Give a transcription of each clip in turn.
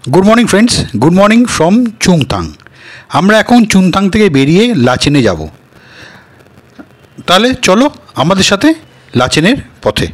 Good morning friends, good morning from Chungthang. আমরা এখন চুংথাং থেকে বেরিয়ে লাচেনে যাব। তাহলে চলো আমাদের সাথে লাচেনের পথে।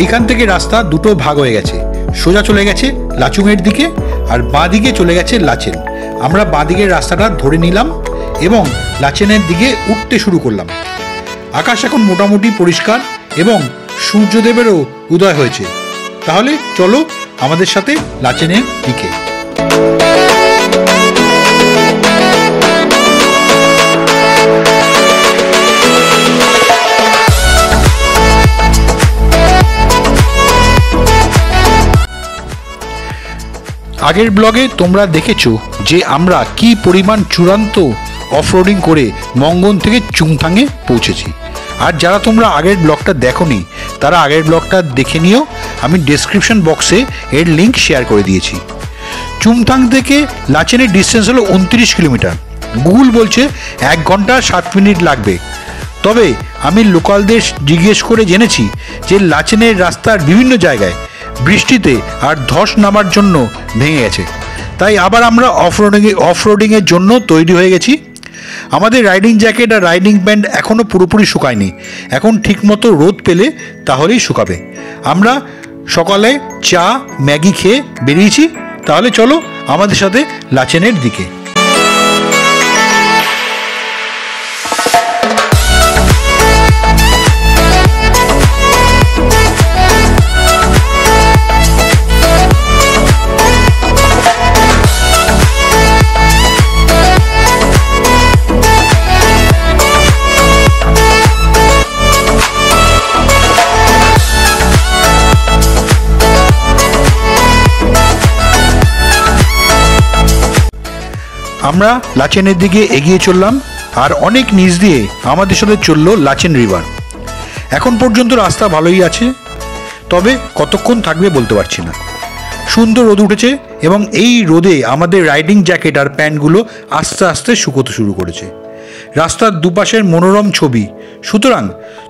এইখান থেকে রাস্তা দুটো ভাগ হয়ে গেছে, সোজা চলে গেছে লাচুংয়ের দিকে আর বাঁ দিকে চলে গেছে লাচেন। আমরা বাঁ দিকের রাস্তাটা ধরে নিলাম এবং লাচেনের দিকে উঠতে শুরু করলাম। আকাশ এখন মোটামুটি পরিষ্কার এবং সূর্যদেবেরও উদয় হয়েছে। তাহলে চলো আমাদের সাথে লাচেনের দিকে। আগের ব্লগে তোমরা দেখেছো যে আমরা কি পরিমাণ চূড়ান্ত অফরোডিং করে মঙ্গন থেকে চুংথাংয়ে পৌঁছেছি। আর যারা তোমরা আগের ব্লগটা দেখোনি তারা আগের ব্লগটা দেখে নিও, আমি ডেসক্রিপশন বক্সে এর লিঙ্ক শেয়ার করে দিয়েছি। চুংথাং থেকে লাচেনের ডিস্টেন্স হলো 29 কিলোমিটার। গুগল বলছে 1 ঘন্টা 7 মিনিট লাগবে, তবে আমি লোকালদের জিজ্ঞেস করে জেনেছি যে লাচেনের রাস্তার বিভিন্ন জায়গায় বৃষ্টিতে আর ধস নামার জন্য ভেঙে গেছে, তাই আবার আমরা অফরোডিংয়ের জন্য তৈরি হয়ে গেছি। আমাদের রাইডিং জ্যাকেট আর রাইডিং প্যান্ট এখনও পুরোপুরি শুকায়নি, এখন ঠিকমতো রোদ পেলে তাহলেই শুকাবে। আমরা সকালে চা ম্যাগি খেয়ে বেরিয়েছি। তাহলে চলো আমাদের সাথে লাচেনের দিকে। আমরা লাচেনের দিকে এগিয়ে চললাম আর অনেক নিচ দিয়ে আমাদের সাথে চললো লাচেন রিভার। এখন পর্যন্ত রাস্তা ভালোই আছে, তবে কতক্ষণ থাকবে বলতে পারছি না। সুন্দর রোদ উঠেছে এবং এই রোদে আমাদের রাইডিং জ্যাকেট আর প্যান্টগুলো আস্তে আস্তে শুকোতে শুরু করেছে। রাস্তার দুপাশের মনোরম ছবি, সুতরাং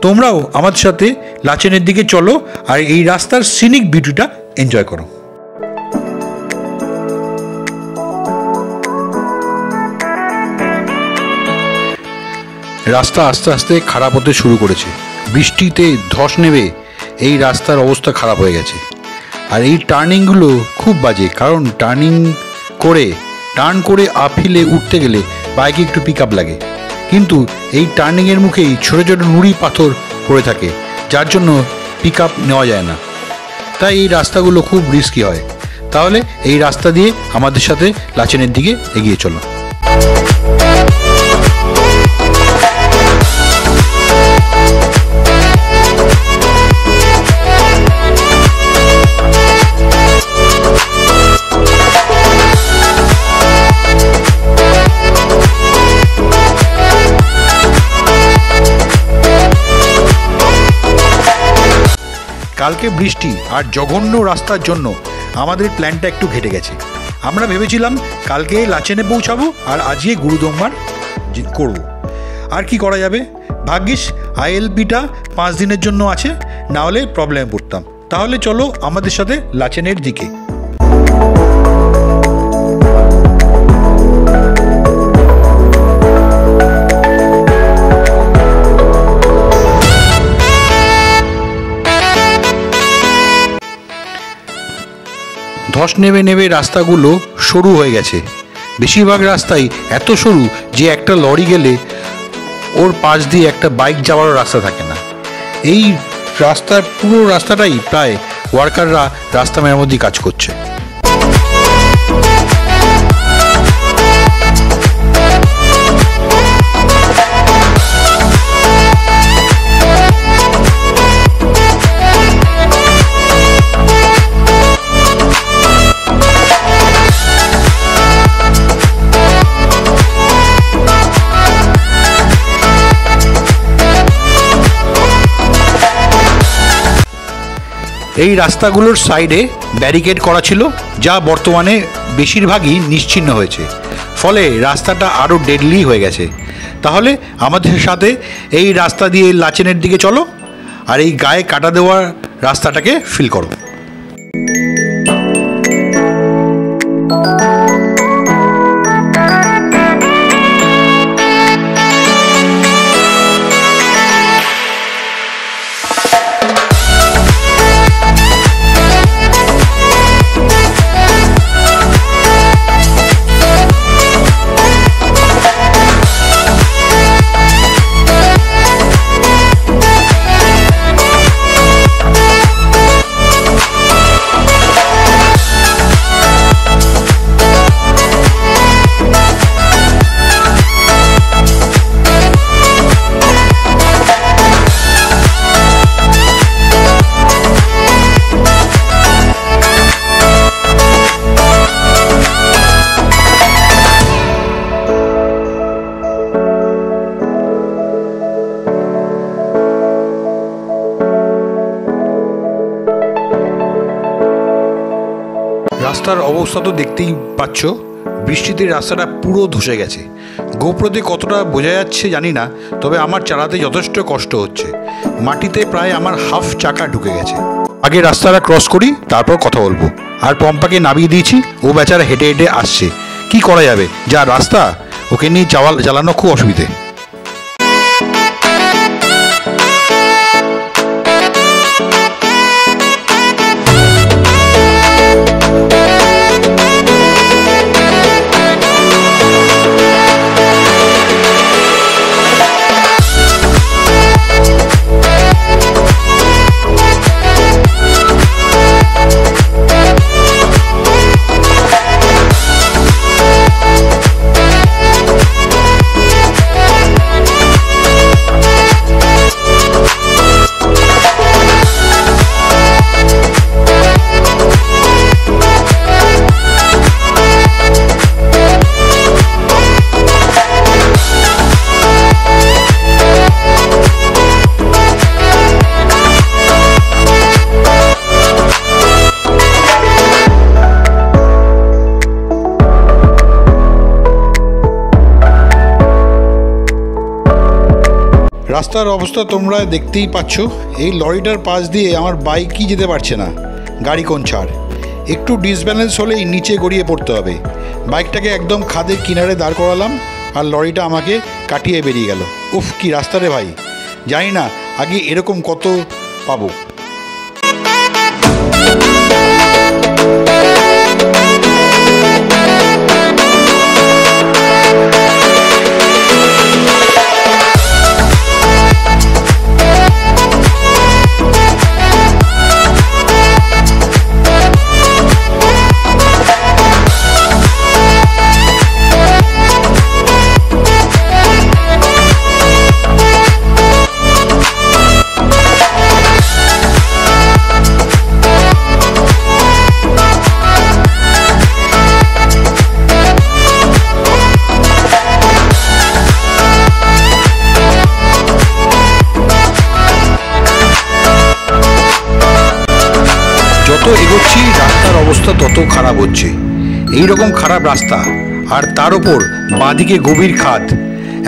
তোমরাও আমাদের সাথে লাচেনের দিকে চলো আর এই রাস্তার সিনিক বিউটিটা এনজয় করো। রাস্তা আস্তে আস্তে খারাপ হতে শুরু করেছে, বৃষ্টিতে ধস নেবে এই রাস্তার অবস্থা খারাপ হয়ে গেছে। আর এই টার্নিংগুলো খুব বাজে, কারণ টার্ন করে আপহিলে উঠতে গেলে বাইকে একটু পিক আপ লাগে, কিন্তু এই টার্নিংয়ের মুখেই ছোটো ছোটো নুড়ি পাথর পড়ে থাকে, যার জন্য পিক আপ নেওয়া যায় না। তাই এই রাস্তাগুলো খুব রিস্কি হয়। তাহলে এই রাস্তা দিয়ে আমাদের সাথে লাচেনের দিকে এগিয়ে চলো। কালকে বৃষ্টি আর জঘন্য রাস্তার জন্য আমাদের প্ল্যানটা একটু ঘেটে গেছে। আমরা ভেবেছিলাম কালকে লাচেনে পৌঁছাবো আর আজকে গুরুদম্বার করব। আর কি করা যাবে, ভাগ্যিস আইএলপিটা 5 দিনের জন্য আছে, না হলে প্রবলেমে পড়তাম। তাহলে চলো আমাদের সাথে লাচেনের দিকে। ধস নেমে নেমে রাস্তাগুলো সরু হয়ে গেছে। বেশিরভাগ রাস্তাই এত সরু যে একটা লরি গেলে ওর পাশ দিয়ে একটা বাইক যাওয়ারও রাস্তা থাকে না। এই রাস্তার পুরো রাস্তাটাই প্রায় ওয়ার্কাররা রাস্তা মেরামতি কাজ করছে। এই রাস্তাগুলোর সাইডে ব্যারিকেড করা ছিল, যা বর্তমানে বেশিরভাগই নিশ্চিহ্ন হয়েছে, ফলে রাস্তাটা আরও ডেডলি হয়ে গেছে। তাহলে আমাদের সাথে এই রাস্তা দিয়ে লাচেনের দিকে চলো আর এই গায়ে কাটা দেওয়ার রাস্তাটাকে ফিল করো। রাস্তার অবস্থা তো দেখতেই পাচ্ছ, বৃষ্টিতে রাস্তাটা পুরো ধসে গেছে। গোপ্রোতে কতটা বোঝা যাচ্ছে জানি না, তবে আমার চালাতে যথেষ্ট কষ্ট হচ্ছে। মাটিতে প্রায় আমার হাফ চাকা ঢুকে গেছে। আগে রাস্তাটা ক্রস করি, তারপর কথা বলবো। আর পম্পাকে নামিয়ে দিয়েছি, ও বেচারা হেঁটে হেঁটে আসছে। কি করা যাবে, যা রাস্তা, ওকে নিয়ে চালানো খুব অসুবিধে। রাস্তার অবস্থা তোমরা দেখতেই পাচ্ছ। এই লরিটার পাশ দিয়ে আমার বাইকই যেতে পারছে না, গাড়ি কোন ছাড়। একটু ডিসব্যালেন্স হলেই নিচে গড়িয়ে পড়তে হবে। বাইকটাকে একদম খাদের কিনারে দাঁড় করালাম আর লরিটা আমাকে কাটিয়ে বেরিয়ে গেল। উফ, কি রাস্তা রে ভাই, জানি না আগে এরকম কত পাবো। যত এগোচ্ছি রাস্তার অবস্থা তত খারাপ হচ্ছে। এইরকম খারাপ রাস্তা আর তার ওপর বাঁদিকে গভীর খাদ,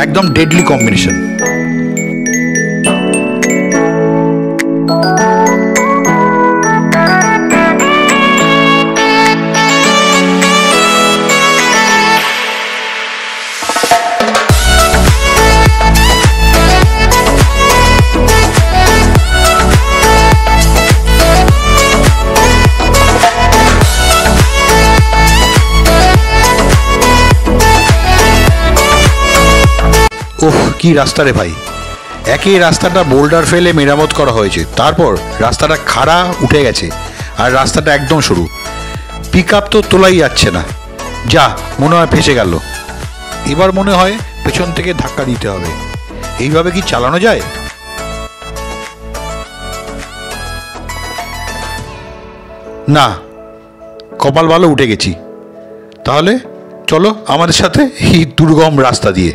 একদম ডেডলি কম্বিনেশন। কি রাস্তা রে ভাই! একই রাস্তাটা বোল্ডার ফেলে মেরামত করা হয়েছে, তারপর রাস্তাটা খাড়া উঠে গেছে আর রাস্তাটা একদম সরু। পিক আপ তো তোলাই যাচ্ছে না, যা মনে হয় ফেসে গেল। এবার মনে হয় পেছন থেকে ধাক্কা দিতে হবে। এইভাবে কি চালানো যায়? না, কপাল ভালো উঠে গেছি। তাহলে চলো আমাদের সাথে এই দুর্গম রাস্তা দিয়ে।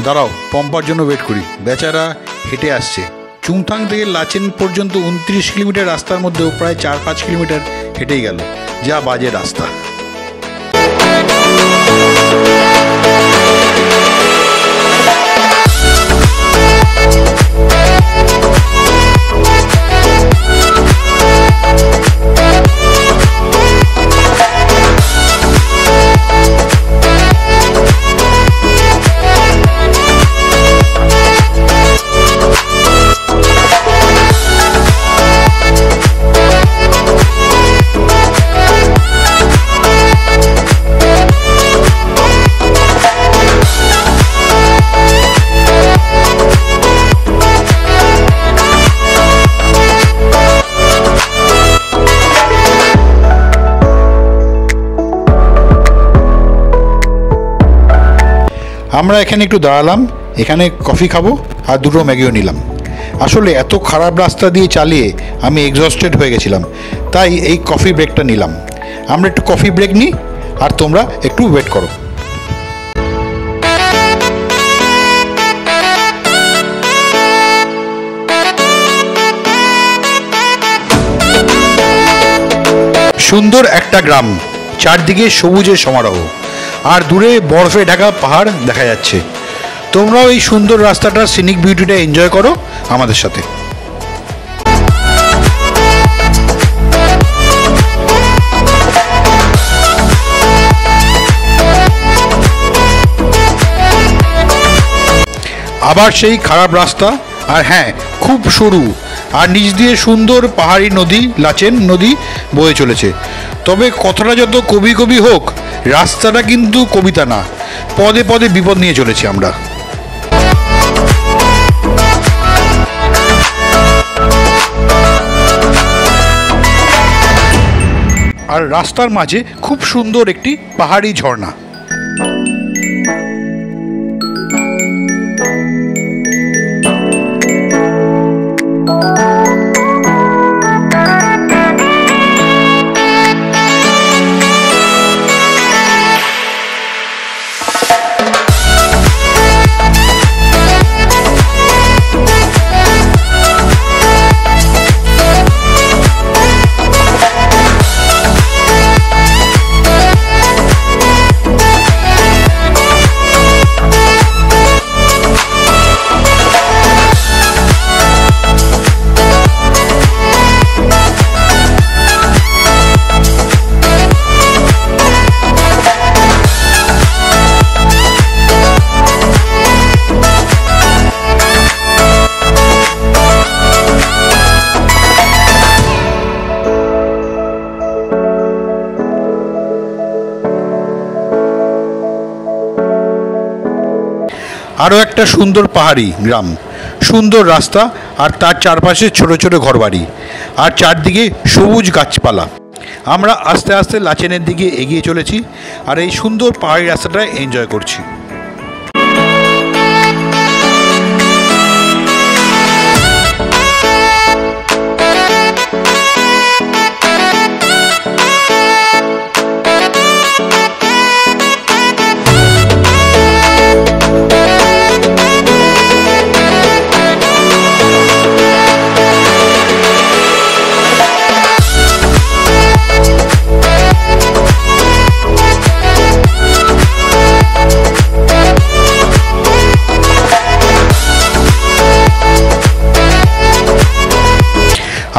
দাঁড়াও, পম্পার জন্য ওয়েট করি। বেচারা হেঁটে আসছে। চুংথাং থেকে লাচেন পর্যন্ত 29 কিলোমিটার রাস্তার মধ্যেও প্রায় 4-5 কিলোমিটার হেঁটেই গেল। যা বাজে রাস্তা! আমরা এখানে একটু দাঁড়ালাম, এখানে কফি খাবো আর দুটো ম্যাগিও নিলাম। আসলে এত খারাপ রাস্তা দিয়ে চালিয়ে আমি এক্সস্টেড হয়ে গেছিলাম, তাই এই কফি ব্রেকটা নিলাম। আমরা একটু কফি ব্রেক নিই আর তোমরা একটু ওয়েট করো। সুন্দর একটা গ্রাম, চারদিকে সবুজের সমারোহ আর দূরে বরফে ঢাকা পাহাড় দেখা যাচ্ছে। তোমরাও এই সুন্দর রাস্তাটার সিনিক বিউটিটা এনজয় করো আমাদের সাথে। আবার সেই খারাপ রাস্তা, আর হ্যাঁ, খুব সরু, আর নিচ দিয়ে সুন্দর পাহাড়ি নদী লাচেন নদী বয়ে চলেছে। তবে কথাটা যত কবি কবি হোক, রাস্তাটা কিন্তু কবিতা না। পদে পদে বিপদ নিয়ে চলেছি আমরা। আর রাস্তার মাঝে খুব সুন্দর একটি পাহাড়ি ঝর্ণা। আরও একটা সুন্দর পাহাড়ি গ্রাম, সুন্দর রাস্তা আর তার চারপাশে ছোট ছোট ঘরবাড়ি আর চারদিকে সবুজ গাছপালা। আমরা আস্তে আস্তে লাচেনের দিকে এগিয়ে চলেছি আর এই সুন্দর পাহাড়ি রাস্তাটা এনজয় করছি।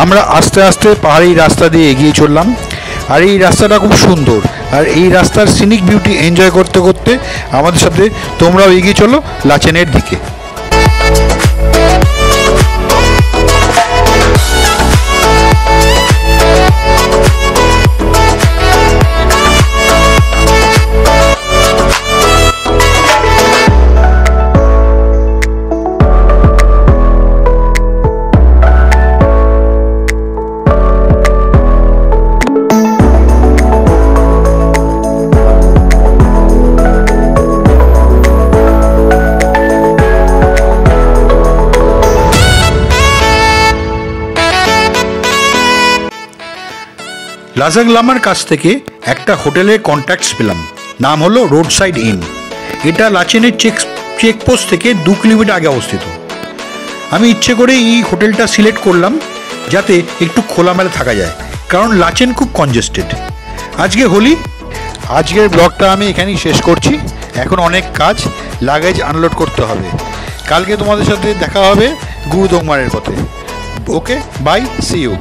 আমরা আস্তে আস্তে পাহাড়ি রাস্তা দিয়ে এগিয়ে চললাম। আর এই রাস্তাটা খুব সুন্দর, আর এই রাস্তার সিনিক বিউটি এনজয় করতে করতে আমাদের সাথে তোমরাও এগিয়ে চলো লাচেনের দিকে। লাজাং লামার কাছ থেকে একটা হোটেলের কন্ট্যাক্টস পেলাম, নাম হলো রোড সাইড ইন। এটা লাচেনের চেকপোস্ট থেকে 2 কিলোমিটার আগে অবস্থিত। আমি ইচ্ছে করে এই হোটেলটা সিলেক্ট করলাম যাতে একটু খোলামেলা থাকা যায়, কারণ লাচেন খুব কনজেস্টেড। আজকের ব্লগটা আমি এখানেই শেষ করছি। এখন অনেক কাজ, লাগেজ আনলোড করতে হবে। কালকে তোমাদের সাথে দেখা হবে গুরুদংমারের পথে। ওকে, বাই, সি ইউ।